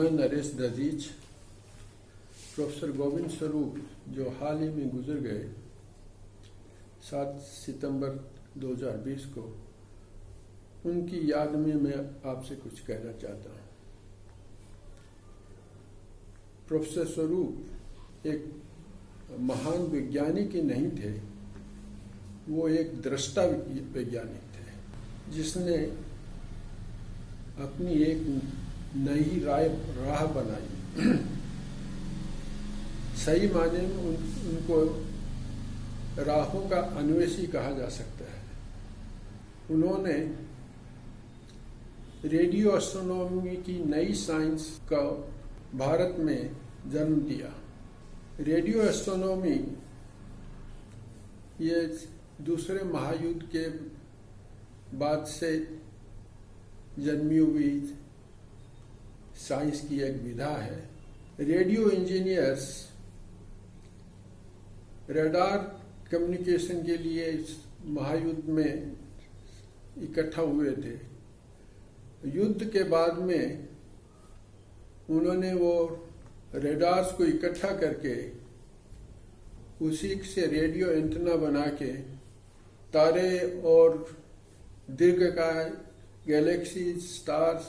मैं नरेश दजीज, प्रोफेसर गोविंद स्वरूप जो हाल ही में गुजर गए 7 सितंबर 2020 को, उनकी याद में मैं आपसे कुछ कहना चाहता हूँ। प्रोफेसर स्वरूप एक महान वैज्ञानिक ही नहीं थे, वो एक दृष्टा वैज्ञानिक थे जिसने अपनी एक नई राह बनाई। सही मायने में उनको राहों का अन्वेषी कहा जा सकता है। उन्होंने रेडियो एस्ट्रोनॉमी की नई साइंस का भारत में जन्म दिया। रेडियो एस्ट्रोनॉमी ये दूसरे महायुद्ध के बाद से जन्मी हुई साइंस की एक विधा है। रेडियो इंजीनियर्स रडार कम्युनिकेशन के लिए इस महायुद्ध में इकट्ठा हुए थे। युद्ध के बाद में उन्होंने वो रडार्स को इकट्ठा करके उसी से रेडियो एंटेना बना के तारे और दीर्घकाय गैलेक्सी, स्टार्स,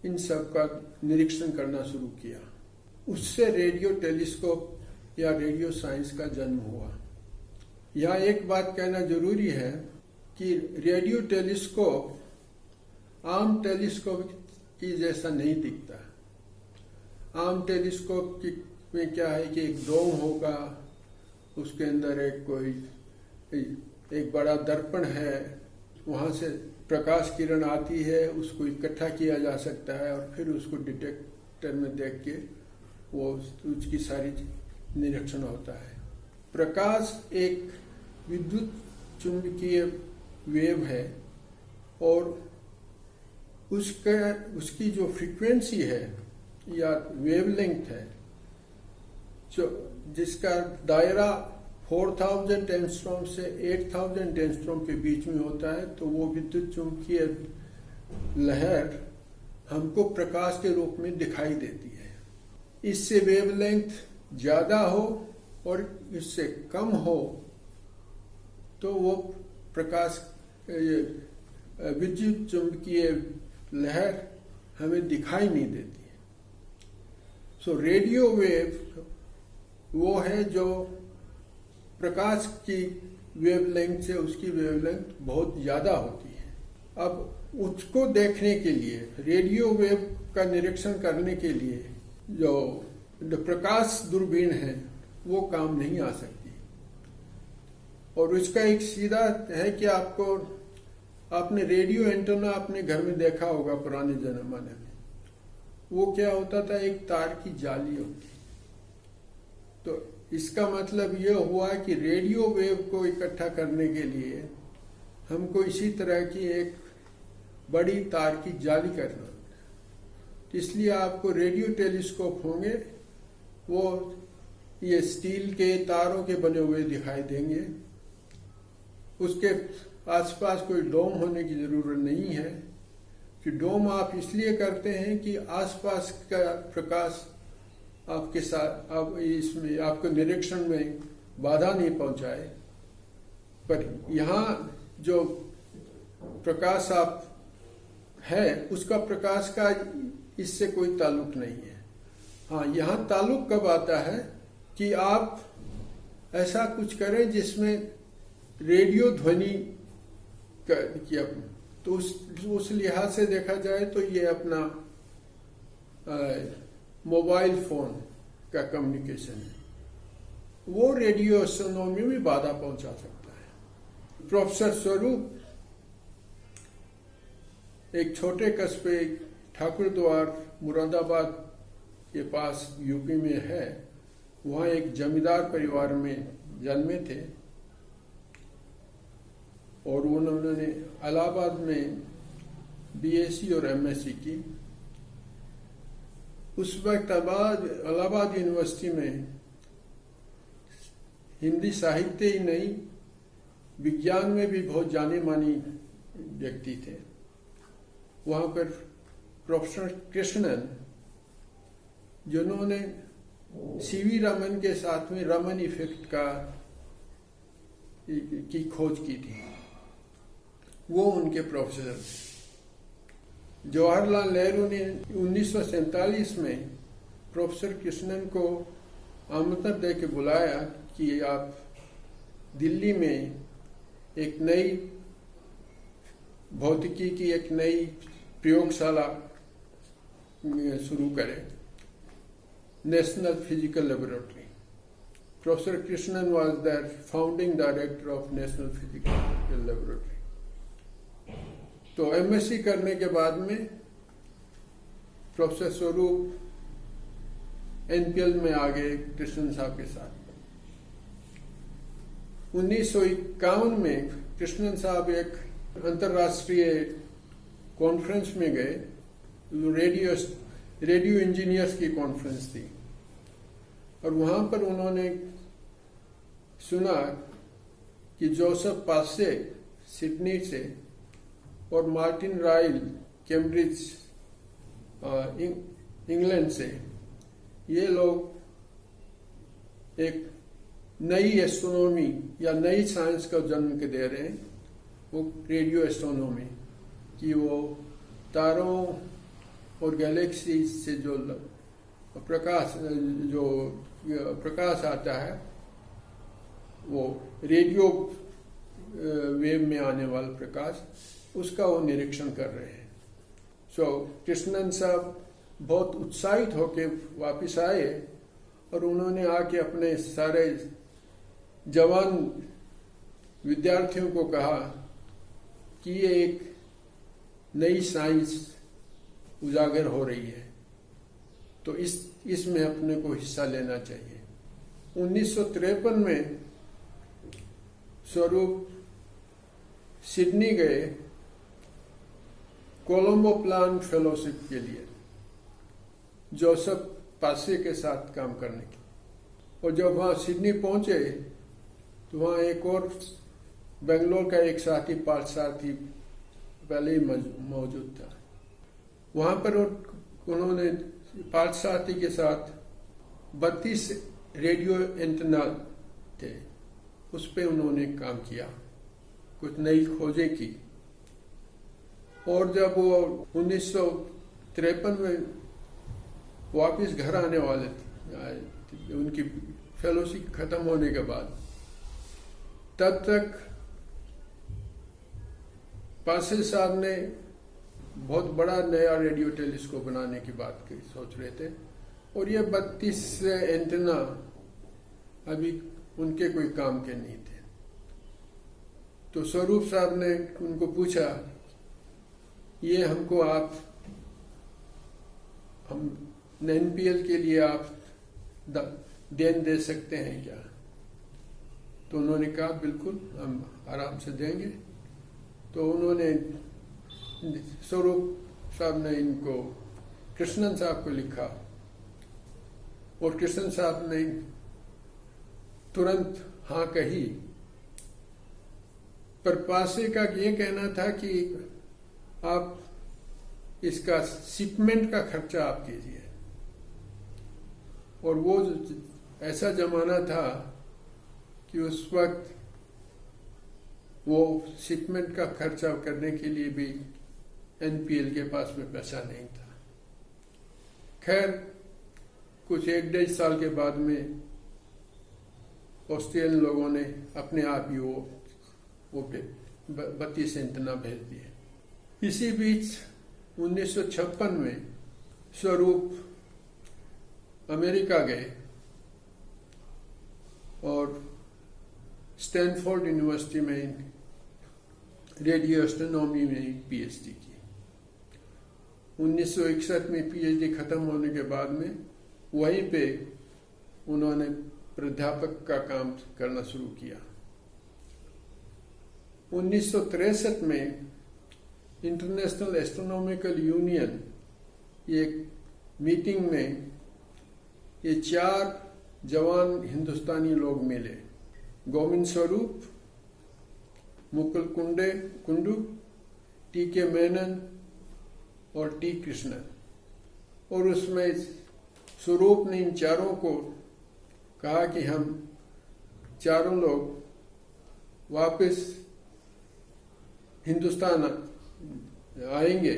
इन सब का निरीक्षण करना शुरू किया। उससे रेडियो टेलीस्कोप या रेडियो साइंस का जन्म हुआ। यहाँ एक बात कहना जरूरी है कि रेडियो टेलीस्कोप आम टेलीस्कोप की जैसा नहीं दिखता। आम टेलीस्कोप की में क्या है कि एक डोम होगा, उसके अंदर एक बड़ा दर्पण है, वहां से प्रकाश किरण आती है, उसको इकट्ठा किया जा सकता है और फिर उसको डिटेक्टर में देख के वो उसकी सारी निरीक्षण होता है। प्रकाश एक विद्युत चुंबकीय वेव है और उसकी जो फ्रीक्वेंसी है या वेवलेंथ है, जो जिसका दायरा 4000 एंगस्ट्रॉम से 8000 एंगस्ट्रॉम के बीच में होता है, तो वो विद्युत चुंबकीय लहर हमको प्रकाश के रूप में दिखाई देती है। इससे वेवलेंथ ज्यादा हो और इससे कम हो तो वो प्रकाश विद्युत चुंबकीय लहर हमें दिखाई नहीं देती है। सो रेडियो वेव वो है जो प्रकाश की वेवलेंथ से उसकी वेवलेंथ बहुत ज्यादा होती है। अब उसको देखने के लिए, रेडियो वेव का निरीक्षण करने के लिए जो प्रकाश दूरबीन है वो काम नहीं आ सकती। और उसका एक सीधा है कि आपने रेडियो एंटेना अपने घर में देखा होगा पुराने जमाने में। वो क्या होता था, एक तार की जाली होती। तो इसका मतलब ये हुआ कि रेडियो वेव को इकट्ठा करने के लिए हमको इसी तरह की एक बड़ी तार की जाली करना होता। इसलिए आपको रेडियो टेलीस्कोप होंगे, वो ये स्टील के तारों के बने हुए दिखाई देंगे। उसके आसपास कोई डोम होने की जरूरत नहीं है कि डोम आप इसलिए करते हैं कि आसपास का प्रकाश आपके साथ इसमें आपके निरीक्षण में बाधा नहीं पहुंचाए। पर यहाँ जो प्रकाश आप है उसका प्रकाश का इससे कोई ताल्लुक नहीं है। हाँ, यहाँ ताल्लुक कब आता है कि आप ऐसा कुछ करें जिसमें रेडियो ध्वनि की तो उस लिहाज से देखा जाए तो ये अपना मोबाइल फोन का कम्युनिकेशन है, वो रेडियो एस्ट्रोनॉमी में बाधा पहुंचा सकता है। प्रोफेसर स्वरूप एक छोटे कस्बे ठाकुरद्वार मुरादाबाद के पास यूपी में है, वहाँ एक जमींदार परिवार में जन्मे थे और उन्होंने इलाहाबाद में बीएससी और एमएससी की। उस वक्त इलाहाबाद यूनिवर्सिटी में हिंदी साहित्य ही नहीं, विज्ञान में भी बहुत जाने मानी व्यक्ति थे। वहां पर प्रोफेसर कृष्णन जिन्होंने सीवी रमन के साथ में रमन इफेक्ट की खोज की थी, वो उनके प्रोफेसर थे। जवाहरलाल नेहरू ने 1947 में प्रोफेसर कृष्णन को आमंत्रण दे के बुलाया कि आप दिल्ली में एक नई भौतिकी की एक नई प्रयोगशाला शुरू करें, national physical laboratory. Professor Krishnan was the founding director of national physical laboratory. तो एमएससी करने के बाद में प्रोफेसर स्वरूप एनपीएल में आ गए कृष्णन साहब के साथ। 1951 में कृष्णन साहब एक अंतर्राष्ट्रीय कॉन्फ्रेंस में गए, रेडियो इंजीनियर्स की कॉन्फ्रेंस थी, और वहां पर उन्होंने सुना कि जोसेफ पासे सिडनी से और मार्टिन राइल कैम्ब्रिज इंग्लैंड से, ये लोग एक नई एस्ट्रोनॉमी या नई साइंस का जन्म के दे रहे हैं, वो रेडियो एस्ट्रोनॉमी कि वो तारों और गैलेक्सी से जो प्रकाश आता है, वो रेडियो वेव में आने वाला प्रकाश, उसका वो निरीक्षण कर रहे हैं। सो कृष्णन साहब बहुत उत्साहित होकर वापस आए और उन्होंने आके अपने सारे जवान विद्यार्थियों को कहा कि ये एक नई साइंस उजागर हो रही है, तो इसमें अपने को हिस्सा लेना चाहिए। 1953 में स्वरूप सिडनी गए कोलंबो प्लान फेलोशिप के लिए, जोसेफ पासे के साथ काम करने के। और जब वहां सिडनी पहुंचे तो वहां एक और बेंगलोर का एक साथी पार्थसारथी पहले ही मौजूद था। वहां पर उन्होंने पार्थसारथी के साथ 32 रेडियो एंटेना थे, उस पे उन्होंने काम किया, कुछ नई खोजें की। और जब वो 1953 में वापस घर आने वाले थे, उनकी फेलोशिप खत्म होने के बाद, तब तक पासे साहब ने बहुत बड़ा नया रेडियो टेलीस्कोप बनाने की बात की, सोच रहे थे, और ये 32 एंटेना अभी उनके कोई काम के नहीं थे। तो स्वरूप साहब ने उनको पूछा, ये हमको हम एनपीएल के लिए आप देन दे सकते हैं क्या? तो उन्होंने कहा बिल्कुल, हम आराम से देंगे। तो उन्होंने, स्वरूप साहब ने इनको कृष्णन साहब को लिखा, और कृष्णन साहब ने तुरंत हाँ कही। पर पासे का ये कहना था कि आप इसका शिपमेंट का खर्चा आप कीजिए, और वो ऐसा जमाना था कि उस वक्त वो शिपमेंट का खर्चा करने के लिए भी एनपीएल के पास में पैसा नहीं था। खैर, कुछ 1-1.5 साल के बाद में ऑस्ट्रेलियन लोगों ने अपने आप ही वो 32 एंटेना भेज दिए। इसी बीच 1956 में स्वरूप अमेरिका गए और स्टैनफोर्ड यूनिवर्सिटी में रेडियो एस्ट्रोनॉमी में पीएचडी की। 1961 में पीएचडी खत्म होने के बाद में वहीं पे उन्होंने प्राध्यापक का काम करना शुरू किया। 1963 में इंटरनेशनल एस्ट्रोनॉमिकल यूनियन एक मीटिंग में ये 4 जवान हिंदुस्तानी लोग मिले, गोविंद स्वरूप, मुकुल कुंडू, टी के मेनन और टी कृष्णन। और उसमें स्वरूप ने इन चारों को कहा कि हम चारों लोग वापस हिंदुस्तान आएंगे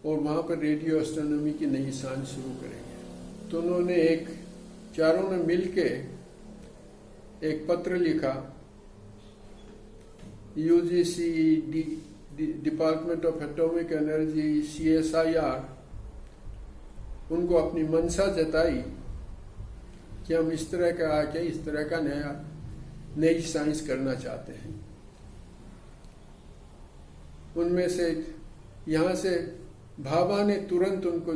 और वहाँ पर रेडियो एस्ट्रोनॉमी की नई सांझ शुरू करेंगे। तो उन्होंने चारों ने मिलके एक पत्र लिखा UGC, department of atomic energy, CSIR, उनको अपनी मंशा जताई कि हम इस तरह का नई साइंस करना चाहते हैं। उनमें से यहाँ से भाभा ने तुरंत उनको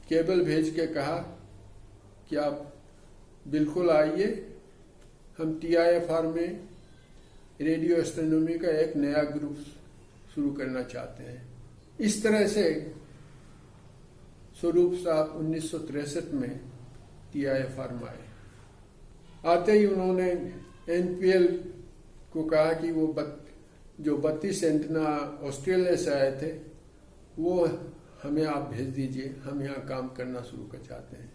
केबल भेज के कहा कि आप बिल्कुल आइए, हम TIFR में रेडियो एस्ट्रोनॉमी का एक नया ग्रुप शुरू करना चाहते हैं। इस तरह से स्वरूप साहब 1963 में TIFR में आए। आते ही उन्होंने NPL को कहा कि वो जो 32 एंटेना ऑस्ट्रेलिया से आए थे वो हमें आप भेज दीजिए, हम यहाँ काम करना शुरू कर चाहते हैं।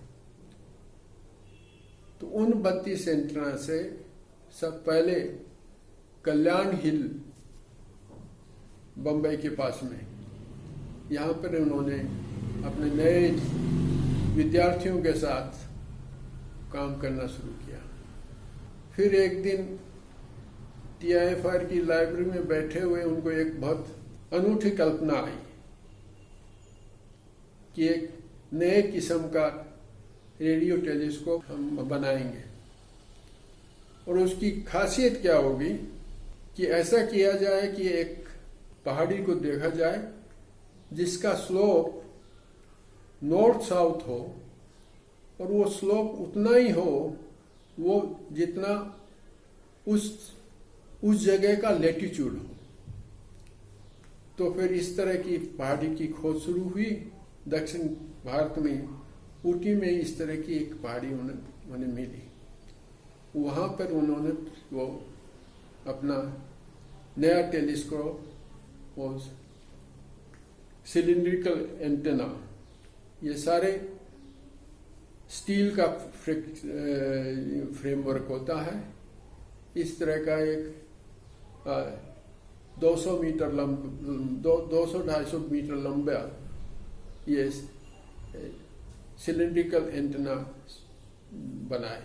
तो उन 32 एंटेना से सब पहले कल्याण हिल बम्बई के पास में, यहाँ पर उन्होंने अपने नए विद्यार्थियों के साथ काम करना शुरू किया। फिर एक दिन TIFR की लाइब्रेरी में बैठे हुए उनको एक बहुत अनूठी कल्पना आई कि एक नए किस्म का रेडियो टेलीस्कोप हम बनाएंगे और उसकी खासियत क्या होगी कि ऐसा किया जाए कि एक पहाड़ी को देखा जाए जिसका स्लोप नॉर्थ साउथ हो और वो स्लोप उतना ही हो वो जितना उस जगह का लेटीट्यूड हो। तो फिर इस तरह की पहाड़ी की खोज शुरू हुई। दक्षिण भारत में ऊटी में इस तरह की एक पहाड़ी उन्हें मिली। वहां पर उन्होंने वो अपना नया टेलीस्कोप और सिलिंड्रिकल एंटेना, ये सारे स्टील का फ्रेमवर्क होता है, इस तरह का एक 200 मीटर 200-250 मीटर लंबा ये सिलिंड्रिकल एंटेना बनाए।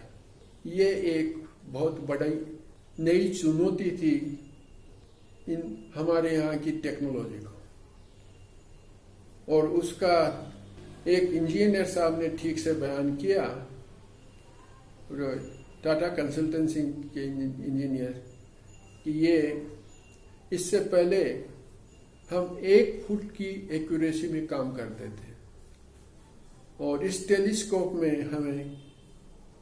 ये एक बहुत बड़ी नई चुनौती थी इन हमारे यहाँ की टेक्नोलॉजी को, और उसका एक इंजीनियर साहब ने ठीक से बयान किया, टाटा कंसल्टेंसी के इंजीनियर, कि ये इससे पहले हम 1 फुट की एक्यूरेसी में काम करते थे और इस टेलीस्कोप में हमें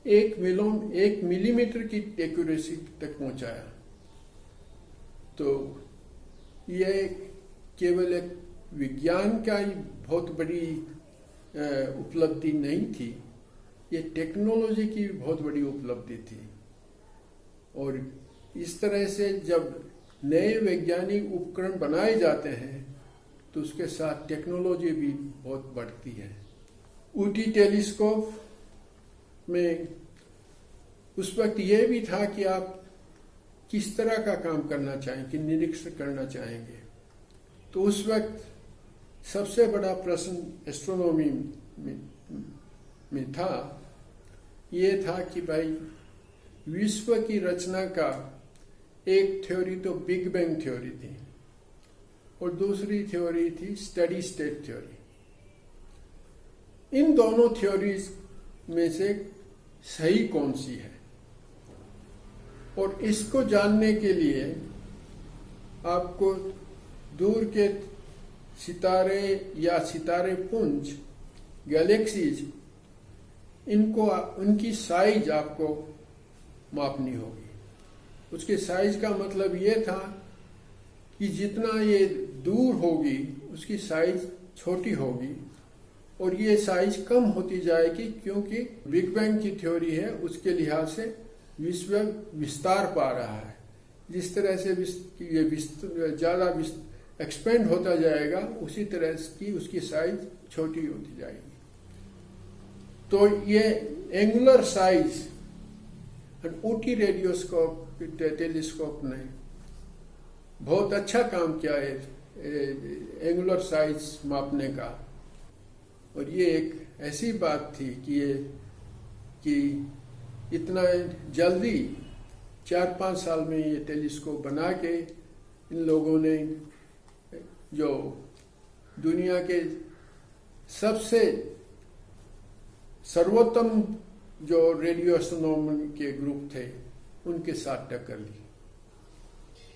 1 मिलीमीटर की एक्यूरेसी तक पहुंचाया। तो यह केवल एक विज्ञान का ही बहुत बड़ी उपलब्धि नहीं थी, ये टेक्नोलॉजी की भी बहुत बड़ी उपलब्धि थी। और इस तरह से जब नए वैज्ञानिक उपकरण बनाए जाते हैं तो उसके साथ टेक्नोलॉजी भी बहुत बढ़ती है। ऊटी टेलीस्कोप में उस वक्त यह भी था कि आप किस तरह का काम करना चाहेंगे, निरीक्षण करना चाहेंगे। तो उस वक्त सबसे बड़ा प्रश्न एस्ट्रोनॉमी में था, ये था कि भाई विश्व की रचना का एक थ्योरी तो बिग बैंग थ्योरी थी और दूसरी थ्योरी थी स्टेडी स्टेट थ्योरी। इन दोनों थ्योरीज में से सही कौन सी है, और इसको जानने के लिए आपको दूर के सितारे या सितारे पुंज, गैलेक्सीज, उनकी साइज आपको मापनी होगी। उसके साइज का मतलब ये था कि जितना ये दूर होगी उसकी साइज छोटी होगी और ये साइज कम होती जाएगी, क्योंकि बिग बैंग की थ्योरी है उसके लिहाज से विश्व विस्तार पा रहा है। जिस तरह से ये ज़्यादा एक्सपेंड होता जाएगा उसी तरह की उसकी साइज छोटी होती जाएगी। तो ये एंगुलर साइज ऊटी रेडियोस्कोप टेलीस्कोप ने बहुत अच्छा काम किया है एंगुलर साइज मापने का। और ये एक ऐसी बात थी कि इतना जल्दी 4-5 साल में ये टेलीस्कोप बना के इन लोगों ने जो दुनिया के सबसे सर्वोत्तम जो रेडियो एस्ट्रोनॉमी के ग्रुप थे उनके साथ टक्कर ली।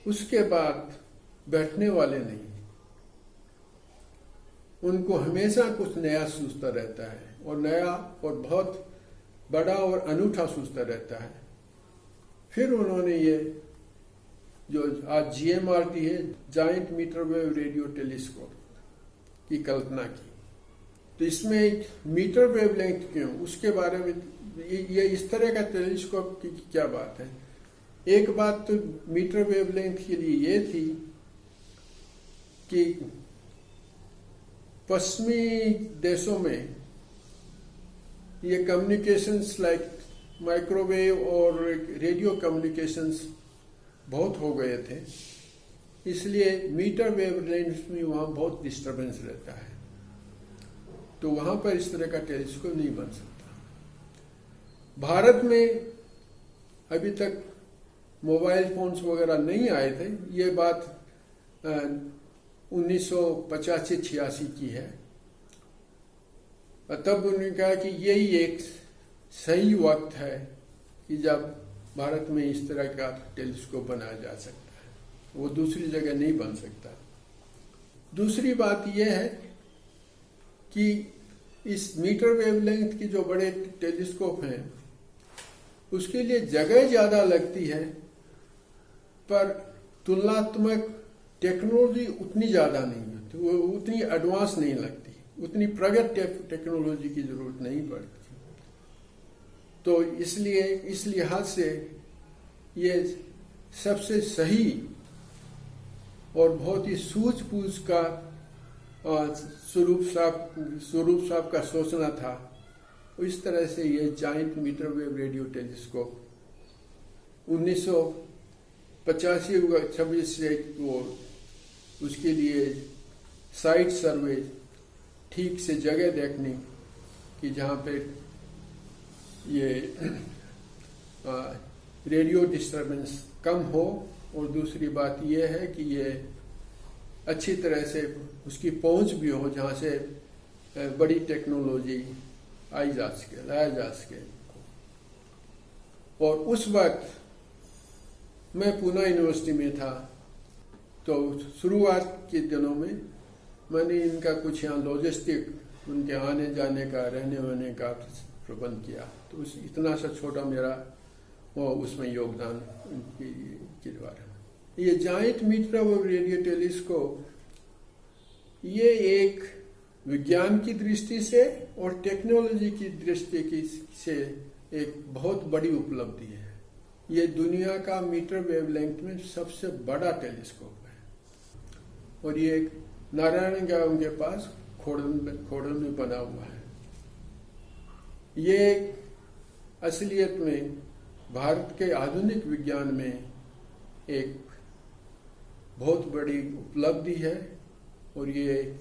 उसके बाद बैठने वाले नहीं, उनको हमेशा कुछ नया सूझता रहता है और नया और बहुत बड़ा और अनूठा सूझता रहता है। फिर उन्होंने ये जो आज GMRT है, giant metre wave radio telescope की कल्पना की। तो इसमें एक मीटर वेवलेंथ क्यों, उसके बारे में ये इस तरह का टेलीस्कोप की क्या बात है। एक बात तो मीटर वेवलेंथ के लिए ये थी कि पश्चिमी देशों में ये कम्युनिकेशंस लाइक माइक्रोवेव और रेडियो कम्युनिकेशंस बहुत हो गए थे, इसलिए मीटर वेवलेंथ में वहाँ बहुत डिस्टरबेंस रहता है, तो वहाँ पर इस तरह का टेलीस्कोप नहीं बन सकता। भारत में अभी तक मोबाइल फोन्स वगैरह नहीं आए थे, ये बात 1985-86 की है। तब उन्होंने कहा कि यही एक सही वक्त है कि जब भारत में इस तरह का टेलीस्कोप बनाया जा सकता है, वो दूसरी जगह नहीं बन सकता। दूसरी बात यह है कि इस मीटर वेवलेंथ की जो बड़े टेलीस्कोप हैं उसके लिए जगह ज़्यादा लगती है, पर तुलनात्मक टेक्नोलॉजी उतनी ज़्यादा नहीं होती, वो उतनी एडवांस नहीं लगती, उतनी प्रगत टेक्नोलॉजी की जरूरत नहीं पड़ती। तो इसलिए इस लिहाज से ये सबसे सही और बहुत ही सूझबूझ का स्वरूप साहब का सोचना था। इस तरह से ये giant metre wave radio telescope 1985-86 से वो उसके लिए साइट सर्वे, ठीक से जगह देखने कि जहाँ पे ये रेडियो डिस्टरबेंस कम हो, और दूसरी बात ये है कि ये अच्छी तरह से उसकी पहुंच भी हो जहाँ से बड़ी टेक्नोलॉजी लाया जा सके। और उस वक्त मैं पूना यूनिवर्सिटी में था, तो शुरुआत के दिनों में मैंने इनका कुछ यहाँ लॉजिस्टिक उनके आने जाने का, रहने वहने का प्रबंध किया। तो इतना सा छोटा मेरा वो उसमें योगदान के द्वारा। ये giant metre wave radio telescope ये एक विज्ञान की दृष्टि से और टेक्नोलॉजी की दृष्टि से एक बहुत बड़ी उपलब्धि है। ये दुनिया का मीटर वेवलेंथ में सबसे बड़ा टेलीस्कोप है, और ये नारायणगांव के पास खोड़ल में बना हुआ है। ये असलियत में भारत के आधुनिक विज्ञान में एक बहुत बड़ी उपलब्धि है, और ये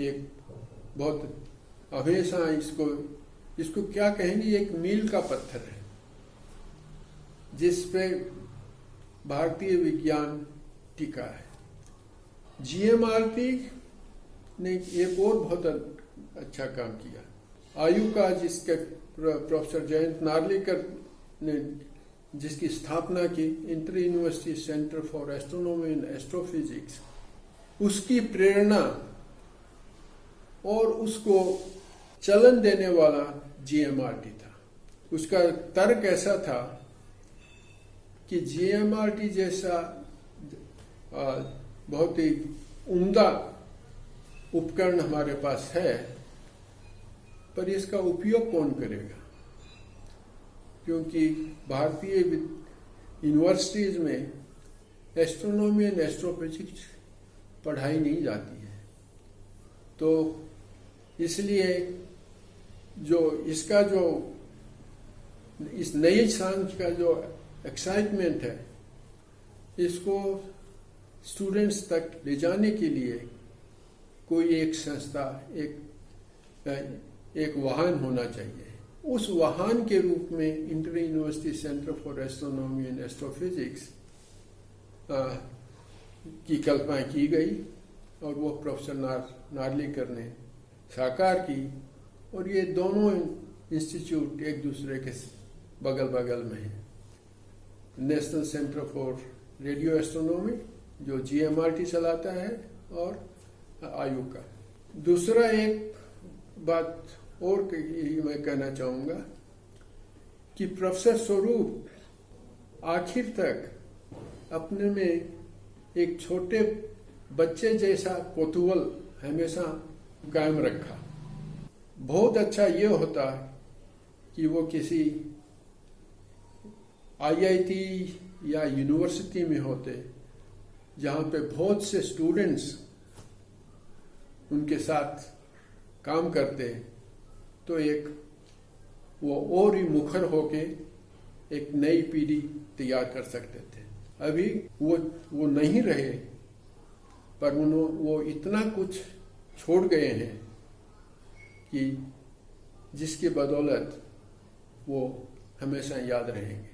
एक बहुत हमेशा इसको क्या कहेंगे, एक मील का पत्थर है जिस पे भारतीय विज्ञान टिका है। GMRT ने एक और बहुत अच्छा काम किया। आयु का जिसके प्रोफेसर जयंत नार्लिकर ने जिसकी स्थापना की, inter university centre for astronomy and astrophysics, उसकी प्रेरणा और उसको चलन देने वाला GMRT था। उसका तर्क ऐसा था कि GMRT जैसा बहुत ही उम्दा उपकरण हमारे पास है, पर इसका उपयोग कौन करेगा, क्योंकि भारतीय यूनिवर्सिटीज में एस्ट्रोनॉमी एंड एस्ट्रोफिजिक्स पढ़ाई नहीं जाती है। तो इसलिए जो इसका जो इस नए साइंस का जो एक्साइटमेंट है, इसको स्टूडेंट्स तक ले जाने के लिए कोई एक संस्था, एक वाहन होना चाहिए। उस वाहन के रूप में inter university centre for astronomy and astrophysics की कल्पना की गई और वो प्रोफेसर नार्लिकर ने साकार की, और ये दोनों इंस्टीट्यूट एक दूसरे के बगल बगल में हैं। National centre for radio astronomy जो GMRT चलाता है, और आयु का। दूसरा एक बात और मैं कहना चाहूँगा कि प्रोफेसर स्वरूप आखिर तक अपने में एक छोटे बच्चे जैसा कौतूहल हमेशा कायम रखा। बहुत अच्छा ये होता कि वो किसी IIT या यूनिवर्सिटी में होते, जहाँ पे बहुत से स्टूडेंट्स उनके साथ काम करते, तो एक वो और ही मुखर होके एक नई पीढ़ी तैयार कर सकते थे। अभी वो नहीं रहे, पर वो इतना कुछ छोड़ गए हैं कि जिसकी बदौलत वो हमेशा याद रहेंगे।